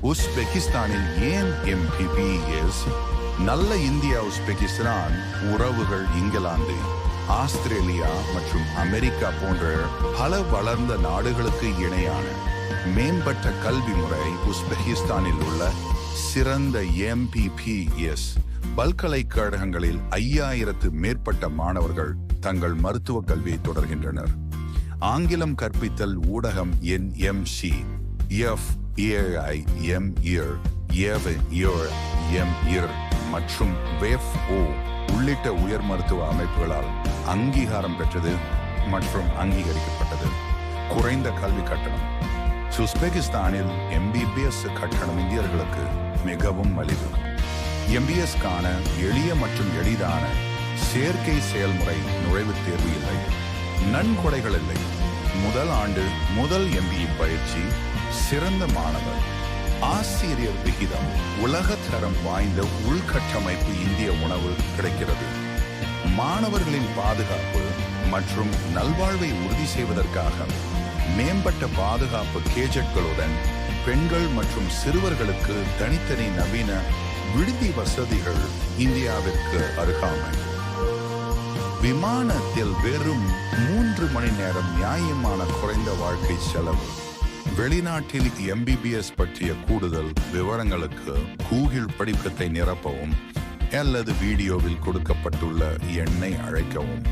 உஸ்பெகிஸ்தானில் ஏன் MBBS? நல்ல India Uzbekistan உறவுகள் இங்கிலாந்து, ஆஸ்திரேலியா மற்றும் அமெரிக்கா போன்ற பல வளர்ந்த நாடுகளுக்கு இணையான மேம்பட்ட கல்வி முறை. உஸ்பெகிஸ்தானில் உள்ள சிறந்த MBBS பல்கலைக்கழகங்களில் 5000 மேற்பட்ட மாணவர்கள் தங்கள் மருத்துவ கல்வியை தொடர்கின்றனர். ஆங்கிலம் கற்பித்தல் ஊடகம் NMC, FAIMER மற்றும் WFO உள்ளிட்ட உயர் மருத்துவ அமைப்புகளால் அங்கீகாரம் பெற்றது மற்றும் அங்கீகரிக்கப்பட்டது. குறைந்த கல்வி கட்டணம். உஸ்பெகிஸ்தானில் MBBS கட்டணம் இந்தியர்களுக்கு மிகவும் மலிவு. MBBS-க்கான எளிய மற்றும் எளிதான சேர்க்கை செயல்முறை. நுழைவுத் தேர்வு இல்லை, நன்கொடைகள் இல்லை. முதல் ஆண்டு முதல் MBA பயிற்சி. சிறந்த மாணவர், ஆசிரியர் விகிதம், உலக தரம் வாய்ந்த உள்கட்டமைப்பு, இந்திய உணவு கிடைக்கிறது. மாணவர்களின் பாதுகாப்பு மற்றும் நல்வாழ்வை உறுதி செய்வதற்காக மேம்பட்ட பாதுகாப்பு கேஜெட்களுடன் பெண்கள் மற்றும் சிறுவர்களுக்கு தனித்தனி நவீன விடுதி வசதிகள். இந்தியாவிற்கு அருகாமை. விமானத்தில் வெறும் 3 மணி நேரம். நியாயமான குறைந்த வாழ்க்கை செலவு. வெளிநாட்டில் MBBS பற்றிய கூடுதல் விவரங்களுக்கு கூகுள் படிவத்தை நிரப்பவும் அல்லது வீடியோவில் கொடுக்கப்பட்டுள்ள எண்ணை அழைக்கவும்.